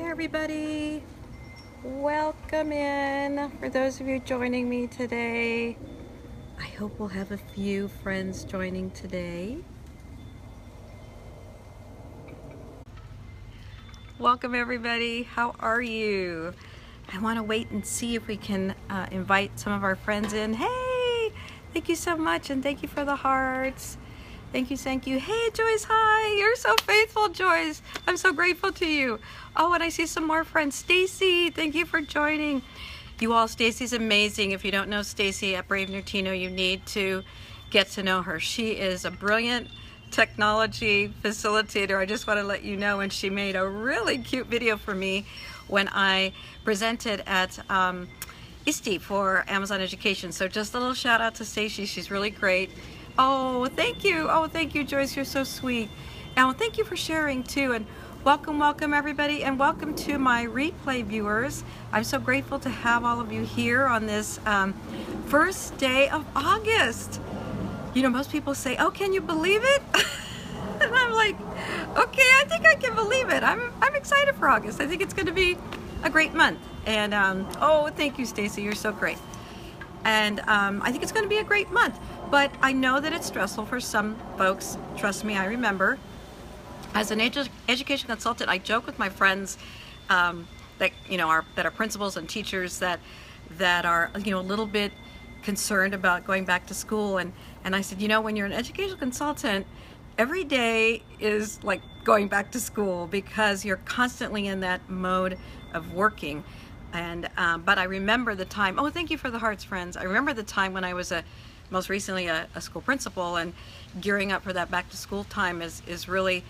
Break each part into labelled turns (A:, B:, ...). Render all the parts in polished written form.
A: everybody. Welcome in. For those of you joining me today, I hope we'll have a few friends joining today. Welcome everybody. How are you? I want to wait and see if we can invite some of our friends in. Hey, thank you so much, and thank you for the hearts. Thank you, thank you. Hey, Joyce, hi. You're so faithful, Joyce. I'm so grateful to you. Oh, and I see some more friends. Stacy, thank you for joining. You all, Stacy's amazing. If you don't know Stacy at Brave Nutino, you need to get to know her. She is a brilliant technology facilitator. I just want to let you know, and she made a really cute video for me when I presented at ISTE for Amazon Education. So just a little shout out to Stacy. She's really great. Oh, thank you. Oh, thank you, Joyce. You're so sweet. And thank you for sharing too. And welcome everybody, and welcome to my replay viewers. I'm so grateful to have all of you here on this first day of August. You know, most people say, oh, can you believe it? And I'm like, okay, I think I can believe it. I'm excited for August. I think it's going to be a great month. And oh, thank you, Stacy. You're so great. And I think it's going to be a great month. But I know that it's stressful for some folks. Trust me, I remember. As an education consultant, I joke with my friends that are principals and teachers that are a little bit concerned about going back to school. And I said, when you're an educational consultant, every day is like going back to school because you're constantly in that mode of working. And but I remember the time. Oh, thank you for the hearts, friends. I remember the time when I was most recently a school principal, and gearing up for that back to school time is really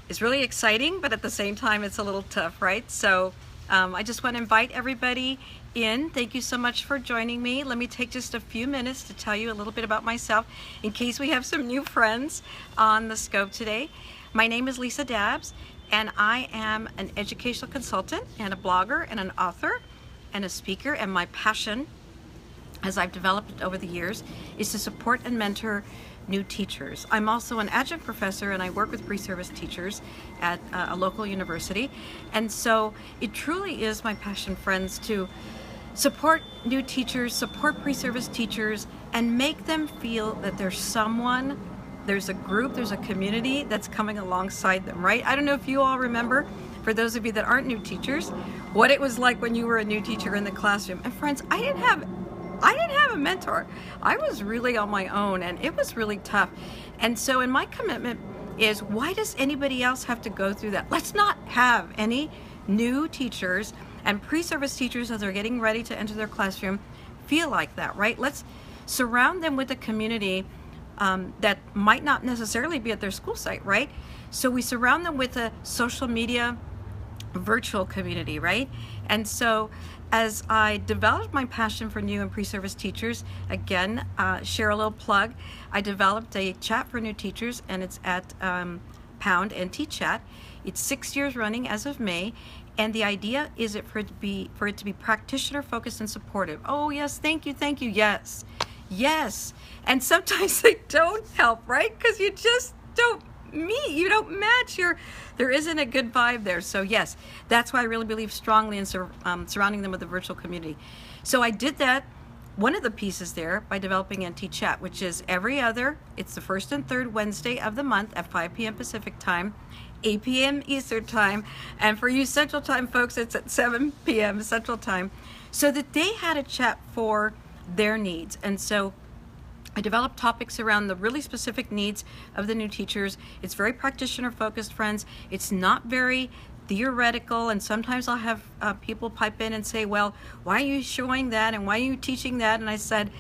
A: exciting, but at the same time it's a little tough, right? So I just want to invite everybody in. Thank you so much for joining me. Let me take just a few minutes to tell you a little bit about myself in case we have some new friends on the scope today. My name is Lisa Dabbs, and I am an educational consultant and a blogger and an author and a speaker, and my passion, as I've developed it over the years, is to support and mentor new teachers. I'm also an adjunct professor, and I work with pre-service teachers at a local university. And so it truly is my passion, friends, to support new teachers, support pre-service teachers, and make them feel that there's someone, there's a group, there's a community that's coming alongside them, right? I don't know if you all remember, for those of you that aren't new teachers, what it was like when you were a new teacher in the classroom. And friends, I didn't have a mentor. I was really on my own, and it was really tough. And so in my commitment is, why does anybody else have to go through that? Let's not have any new teachers and pre-service teachers as they're getting ready to enter their classroom feel like that, right? Let's surround them with a community that might not necessarily be at their school site, right? So we surround them with a social media virtual community, right? And so as I developed my passion for new and pre-service teachers, again, share a little plug, I developed a chat for new teachers, and it's at Pound NT Chat. It's 6 years running as of May, and the idea is for it to be practitioner focused and supportive. Oh yes, thank you, yes, yes. And sometimes they don't help, right? Because you just don't meet, you don't match, there isn't a good vibe there. So yes, that's why I really believe strongly in surrounding them with a virtual community. So I did that, one of the pieces there, by developing NT Chat, which is it's the first and third Wednesday of the month at 5 p.m. Pacific time, 8 p.m. Eastern time, and for you Central Time folks, it's at 7 p.m. Central Time, so that they had a chat for their needs. And so I developed topics around the really specific needs of the new teachers. It's very practitioner focused, friends. It's not very theoretical, and sometimes I'll have people pipe in and say, well, why are you showing that and why are you teaching that? And I said,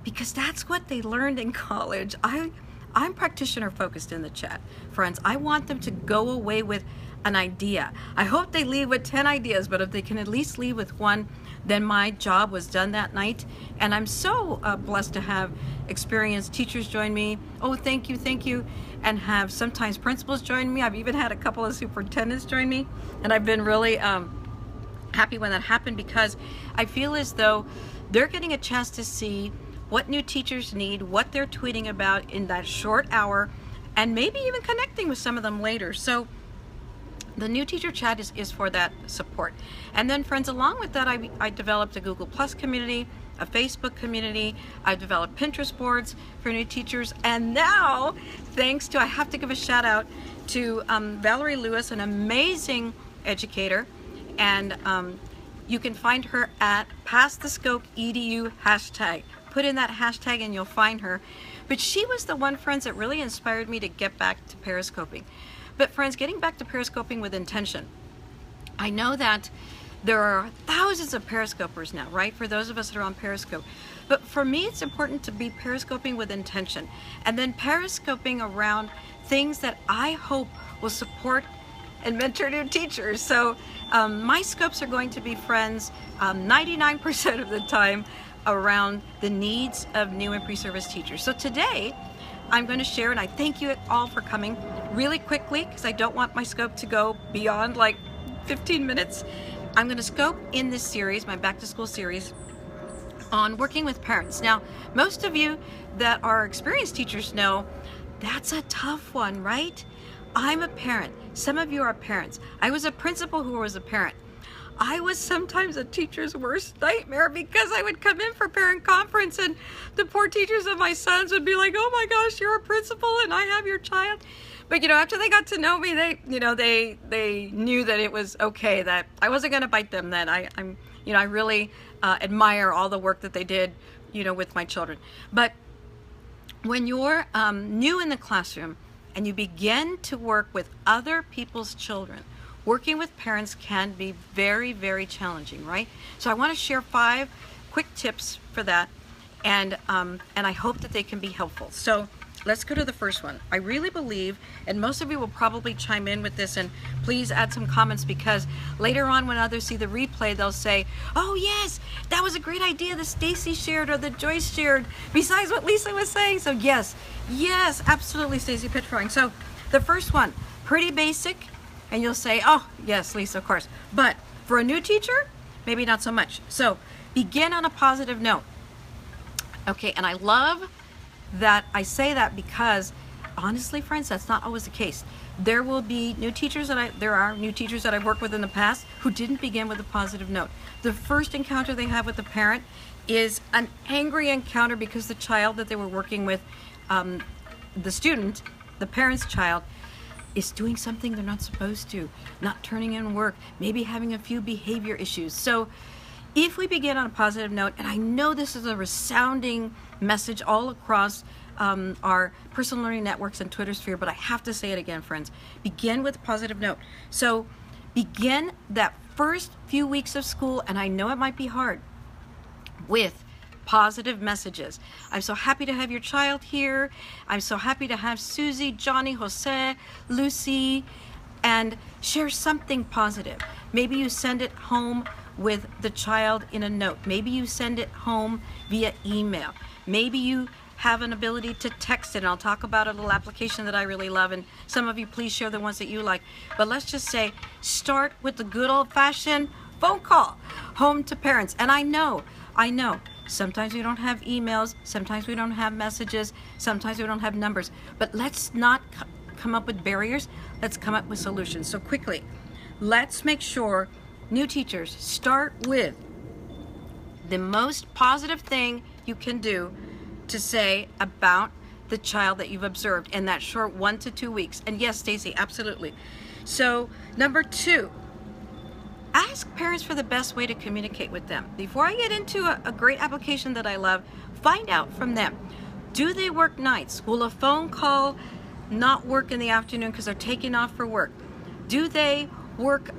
A: because that's what they learned in college. I'm practitioner focused in the chat, friends. I want them to go away with an idea. I hope they leave with 10 ideas, but if they can at least leave with one, then my job was done that night. And I'm so blessed to have experienced teachers join me. Oh, thank you, and have sometimes principals join me. I've even had a couple of superintendents join me, and I've been really happy when that happened, because I feel as though they're getting a chance to see what new teachers need, what they're tweeting about in that short hour, and maybe even connecting with some of them later. So The new teacher chat is for that support. And then friends, along with that, I developed a Google Plus community, a Facebook community. I've developed Pinterest boards for new teachers. And now, thanks to, I have to give a shout out to Valerie Lewis, an amazing educator. And you can find her at PassTheScope.edu hashtag. Put in that hashtag and you'll find her. But she was the one, friends, that really inspired me to get back to periscoping. But friends, getting back to periscoping with intention. I know that there are thousands of periscopers now, right? For those of us that are on Periscope. But for me, it's important to be periscoping with intention. And then periscoping around things that I hope will support and mentor new teachers. So my scopes are going to be, friends, 99% of the time around the needs of new and pre-service teachers. So today, I'm going to share, and I thank you all for coming really quickly because I don't want my scope to go beyond like 15 minutes. I'm going to scope in this series, my back to school series, on working with parents. Now, most of you that are experienced teachers know that's a tough one, right? I'm a parent. Some of you are parents. I was a principal who was a parent. I was sometimes a teacher's worst nightmare because I would come in for parent conference and the poor teachers of my sons would be like, oh my gosh, you're a principal and I have your child. But after they got to know me, they knew that it was okay, that I wasn't going to bite them, that I really admire all the work that they did, with my children. But when you're new in the classroom and you begin to work with other people's children, working with parents can be very, very challenging, right? So I want to share 5 quick tips for that, and I hope that they can be helpful. So let's go to the first one. I really believe, and most of you will probably chime in with this, and please add some comments because later on when others see the replay, they'll say, oh yes, that was a great idea that Stacey shared or that Joyce shared, besides what Lisa was saying. So yes, absolutely, Stacey Pickering. So the first one, pretty basic. And you'll say, oh, yes, Lisa, of course. But for a new teacher, maybe not so much. So begin on a positive note. Okay, and I love that I say that because, honestly, friends, that's not always the case. There are new teachers that I've worked with in the past who didn't begin with a positive note. The first encounter they have with the parent is an angry encounter because the child that they were working with, the student, the parent's child, is doing something they're not supposed to, not turning in work, maybe having a few behavior issues. So if we begin on a positive note, and I know this is a resounding message all across our personal learning networks and Twitter sphere, but I have to say it again, friends. Begin with a positive note. So begin that first few weeks of school, and I know it might be hard, with positive messages. I'm so happy to have your child here. I'm so happy to have Susie, Johnny, Jose, Lucy, and share something positive. Maybe you send it home with the child in a note. Maybe you send it home via email. Maybe you have an ability to text it, and I'll talk about a little application that I really love, and some of you please share the ones that you like. But let's just say, start with the good old-fashioned phone call home to parents. And I know, sometimes we don't have emails, sometimes we don't have messages, sometimes we don't have numbers, but let's not come up with barriers, let's come up with solutions. So quickly, let's make sure, new teachers, start with the most positive thing you can do to say about the child that you've observed in that short 1 to 2 weeks. And yes, Stacey, absolutely. So number 2, ask parents for the best way to communicate with them. Before I get into a great application that I love, find out from them. Do they work nights? Will a phone call not work in the afternoon because they're taking off for work? Do they work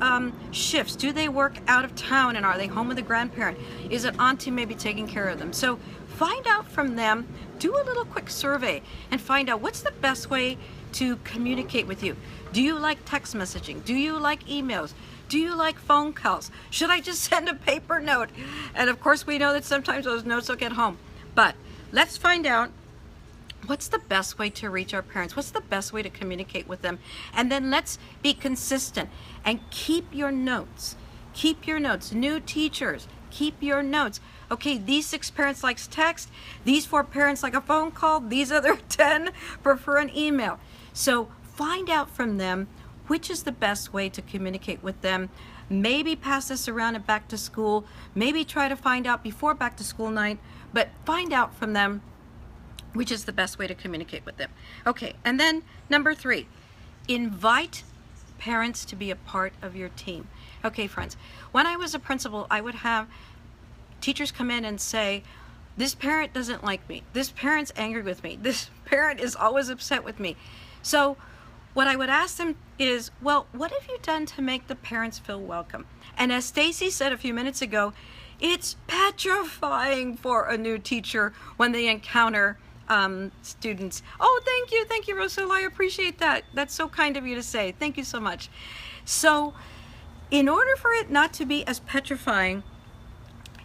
A: shifts? Do they work out of town, and are they home with a grandparent? Is an auntie maybe taking care of them? So find out from them, do a little quick survey and find out what's the best way to communicate with you. Do you like text messaging? Do you like emails? Do you like phone calls? Should I just send a paper note? And of course we know that sometimes those notes will get home. But let's find out what's the best way to reach our parents? What's the best way to communicate with them? And then let's be consistent and keep your notes. Keep your notes. New teachers, keep your notes. Okay, these 6 parents likes text. These 4 parents like a phone call. These other 10 prefer an email. So find out from them which is the best way to communicate with them. Maybe pass this around at back to school. Maybe try to find out before back to school night, but find out from them which is the best way to communicate with them. Okay, and then number 3, invite parents to be a part of your team. Okay, friends, when I was a principal, I would have teachers come in and say, this parent doesn't like me. This parent's angry with me. This parent is always upset with me. So what I would ask them is, well, what have you done to make the parents feel welcome? And as Stacey said a few minutes ago, it's petrifying for a new teacher when they encounter students. Oh, thank you, Rosul. I appreciate that. That's so kind of you to say. Thank you so much. So in order for it not to be as petrifying,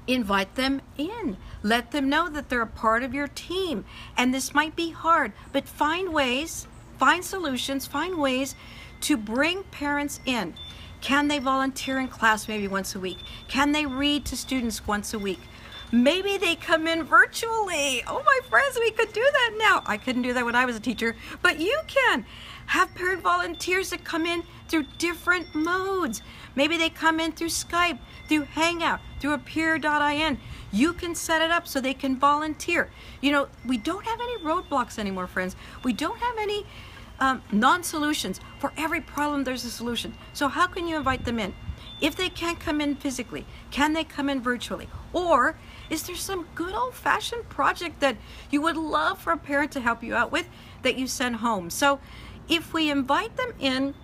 A: invite them in. Let them know that they're a part of your team. And this might be hard, but find ways, find solutions, find ways to bring parents in. Can they volunteer in class maybe once a week? Can they read to students once a week? Maybe they come in virtually. Oh, my friends, we could do that now. I couldn't do that when I was a teacher, but you can. Have parent volunteers that come in through different modes. Maybe they come in through Skype, through Hangout, through appear.in. You can set it up so they can volunteer. You know, we don't have any roadblocks anymore, friends. We don't have any non-solutions. For every problem, there's a solution. So how can you invite them in? If they can't come in physically, can they come in virtually? Or is there some good old-fashioned project that you would love for a parent to help you out with that you send home? So if we invite them in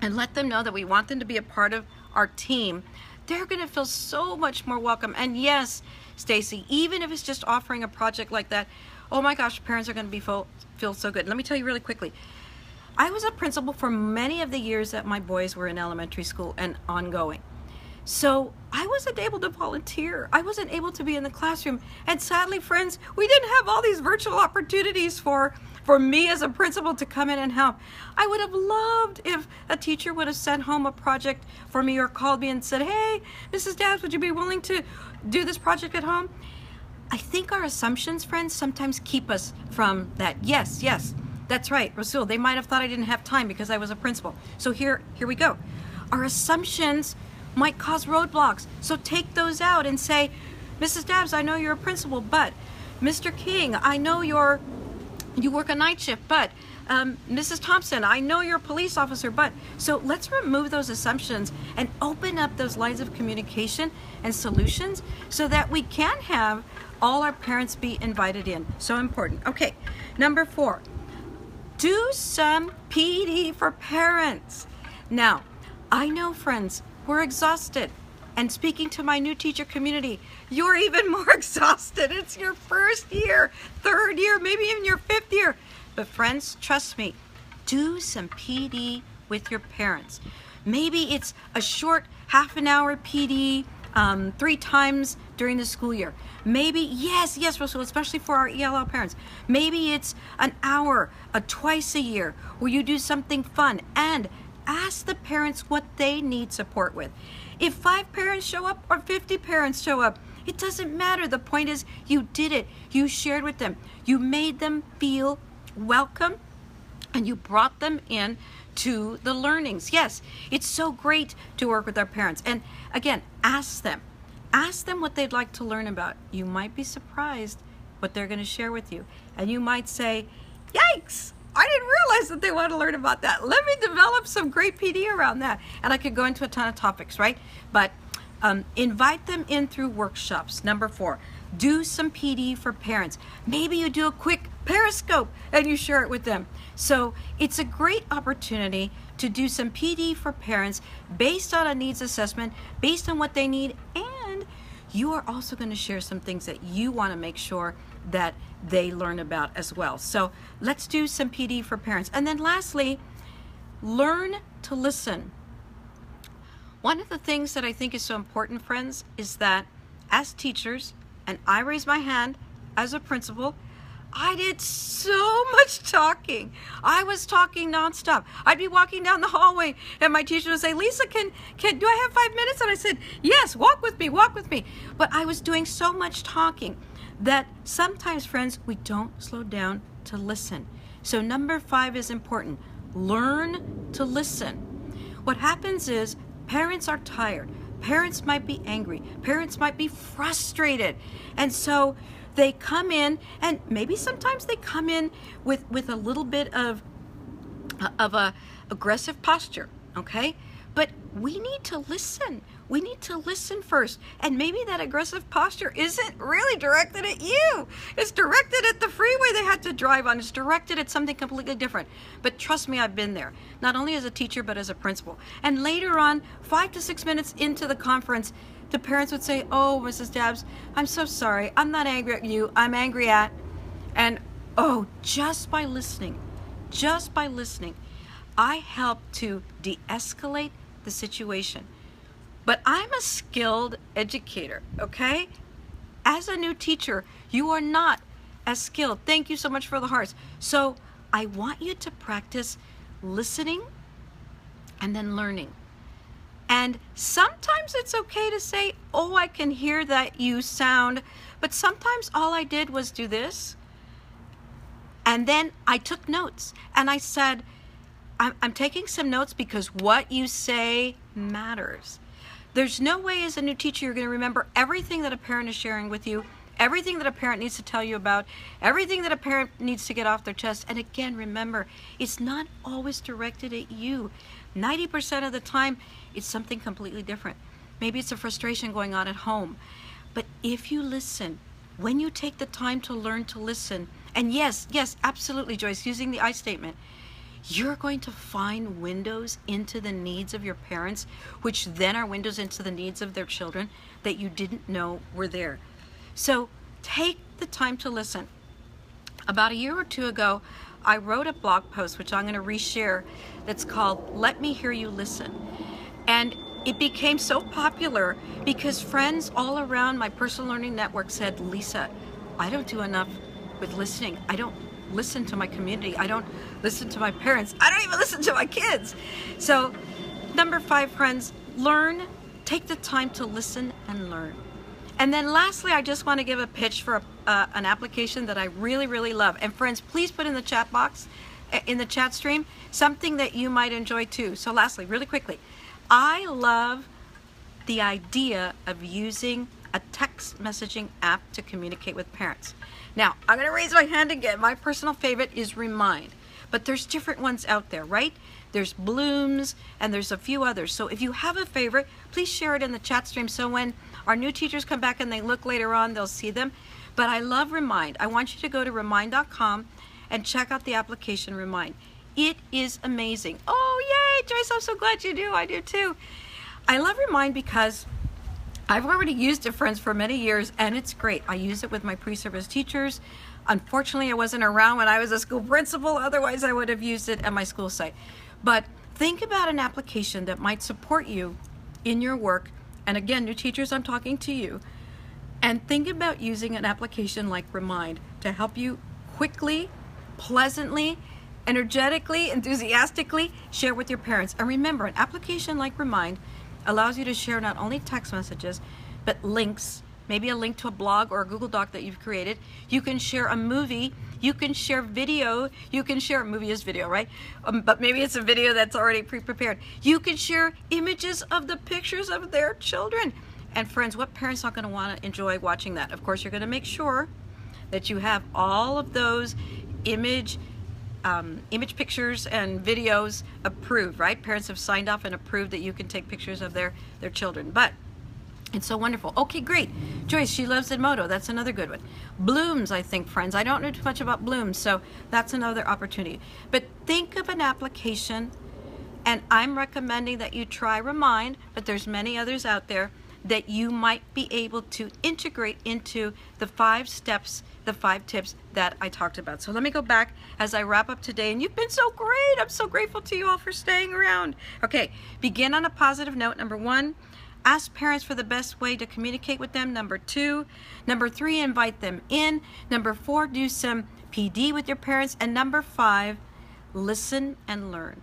A: and let them know that we want them to be a part of our team, they're going to feel so much more welcome. And yes, Stacey, even if it's just offering a project like that, oh my gosh, parents are going to feel so good. Let me tell you really quickly. I was a principal for many of the years that my boys were in elementary school and ongoing. So I wasn't able to volunteer. I wasn't able to be in the classroom. And sadly, friends, we didn't have all these virtual opportunities for me as a principal to come in and help. I would have loved if a teacher would have sent home a project for me or called me and said, hey, Mrs. Dabbs, would you be willing to do this project at home? I think our assumptions, friends, sometimes keep us from that. Yes, that's right, Rasul. They might have thought I didn't have time because I was a principal. So here we go. Our assumptions might cause roadblocks. So take those out and say, Mrs. Dabbs, I know you're a principal, but Mr. King, I know you work a night shift, but Mrs. Thompson, I know you're a police officer, but. So let's remove those assumptions and open up those lines of communication and solutions so that we can have all our parents be invited in. So important. Okay, number 4. Do some PD for parents. Now, I know, friends, we're exhausted. And speaking to my new teacher community, you're even more exhausted. It's your first year, 3rd year, maybe even your 5th year. But friends, trust me, do some PD with your parents. Maybe it's a short half an hour PD 3 times during the school year. Maybe, yes, Russell, especially for our ELL parents. Maybe it's an hour, twice a year, where you do something fun and ask the parents what they need support with. If 5 parents show up or 50 parents show up, it doesn't matter. The point is you did it. You shared with them. You made them feel welcome and you brought them in to the learnings. Yes, it's so great to work with our parents. And again, ask them. Ask them what they'd like to learn about. You might be surprised what they're going to share with you. And you might say, yikes, I didn't realize that they want to learn about that. Let me develop some great PD around that. And I could go into a ton of topics, right? But invite them in through workshops. Number 4, do some PD for parents. Maybe you do a quick Periscope and you share it with them. So it's a great opportunity to do some PD for parents based on a needs assessment, based on what they need, and you are also going to share some things that you want to make sure that they learn about as well. So let's do some PD for parents. And then lastly, learn to listen. One of the things that I think is so important, friends, is that as teachers, and I raise my hand as a principal, I did so much talking. I was talking nonstop. I'd be walking down the hallway and my teacher would say, Lisa, do I have 5 minutes? And I said, yes, walk with me. But I was doing so much talking that sometimes, friends, we don't slow down to listen. So number 5 is important. Learn to listen. What happens is parents are tired. Parents might be angry. Parents might be frustrated. And so they come in, and maybe sometimes they come in with a little bit of a aggressive posture, okay? But we need to listen. We need to listen first. And maybe that aggressive posture isn't really directed at you. It's directed at the freeway they had to drive on. It's directed at something completely different. But trust me, I've been there. Not only as a teacher, but as a principal. And later on, 5 to 6 minutes into the conference, the parents would say, "Oh, Mrs. Dabbs, I'm so sorry. I'm not angry at you. I'm angry at..." And oh, just by listening, I help to de-escalate the situation. But I'm a skilled educator, okay? As a new teacher, you are not as skilled. Thank you so much for the hearts. So I want you to practice listening and then learning. And sometimes it's okay to say, "Oh, I can hear that you sound," but sometimes all I did was do this. And then I took notes and I said, I'm taking some notes because what you say matters. There's no way as a new teacher you're going to remember everything that a parent is sharing with you, everything that a parent needs to tell you about, everything that a parent needs to get off their chest. And again, remember, it's not always directed at you. 90% of the time, it's something completely different. Maybe it's a frustration going on at home. But if you listen, when you take the time to learn to listen, and yes, absolutely, Joyce, using the I statement, you're going to find windows into the needs of your parents, which then are windows into the needs of their children that you didn't know were there. So take the time to listen. About a year or two ago, I wrote a blog post, which I'm going to reshare, that's called "Let Me Hear You Listen." And it became so popular because friends all around my personal learning network said, "Lisa, I don't do enough with listening. I don't listen to my community. I don't listen to my parents. I don't even listen to my kids." So number 5, friends, learn. Take the time to listen and learn. And then lastly, I just want to give a pitch for an application that I really, really love. And friends, please put in the chat box, in the chat stream, something that you might enjoy too. So lastly, really quickly, I love the idea of using a text messaging app to communicate with parents. Now, I'm going to raise my hand again. My personal favorite is Remind, but there's different ones out there, right? There's Blooms, and there's a few others. So if you have a favorite, please share it in the chat stream so when our new teachers come back and they look later on, they'll see them. But I love Remind. I want you to go to remind.com and check out the application Remind. It is amazing. Oh, yay, Joyce, I'm so glad you do. I do too. I love Remind because I've already used it, friends, for many years, and it's great. I use it with my pre-service teachers. Unfortunately, I wasn't around when I was a school principal. Otherwise, I would have used it at my school site. But think about an application that might support you in your work. And again, new teachers, I'm talking to you. And think about using an application like Remind to help you quickly, pleasantly, energetically, enthusiastically share with your parents. And remember, an application like Remind allows you to share not only text messages, but links, maybe a link to a blog or a Google Doc that you've created. You can share a movie, you can share video, you can share, a movie is video, right? But maybe it's a video that's already pre-prepared. You can share images of the pictures of their children. And friends, what parents are going to want to enjoy watching that? Of course, you're going to make sure that you have all of those image pictures and videos approved, right? Parents have signed off and approved that you can take pictures of their children. But it's so wonderful. Okay, great. Joyce, she loves Edmodo. That's another good one. Blooms, I think, friends. I don't know too much about Blooms, so that's another opportunity. But think of an application, and I'm recommending that you try Remind, but there's many others out there that you might be able to integrate into the 5 steps, the 5 tips that I talked about. So let me go back as I wrap up today, and you've been so great. I'm so grateful to you all for staying around. Okay, begin on a positive note. Number 1, ask parents for the best way to communicate with them. Number 2, number 3, invite them in. Number 4, do some PD with your parents. And number 5, listen and learn.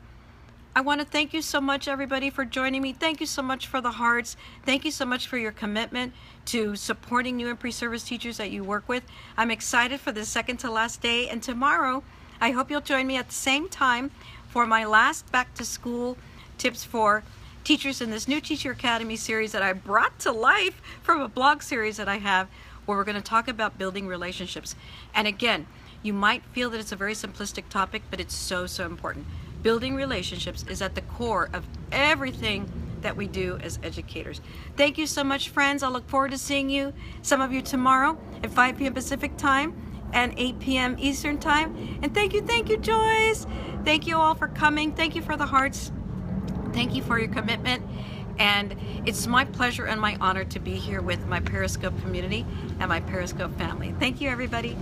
A: I want to thank you so much, everybody, for joining me. Thank you so much for the hearts. Thank you so much for your commitment to supporting new and pre-service teachers that you work with. I'm excited for the second to last day. And tomorrow, I hope you'll join me at the same time for my last back to school tips for teachers in this new Teacher Academy series that I brought to life from a blog series that I have, where we're going to talk about building relationships. And again, you might feel that it's a very simplistic topic, but it's so important. Building relationships is at the core of everything that we do as educators. Thank you so much, friends. I look forward to seeing you, some of you tomorrow at 5 p.m. Pacific time and 8 p.m. Eastern time. And thank you, Joyce. Thank you all for coming. Thank you for the hearts. Thank you for your commitment. And it's my pleasure and my honor to be here with my Periscope community and my Periscope family. Thank you, everybody.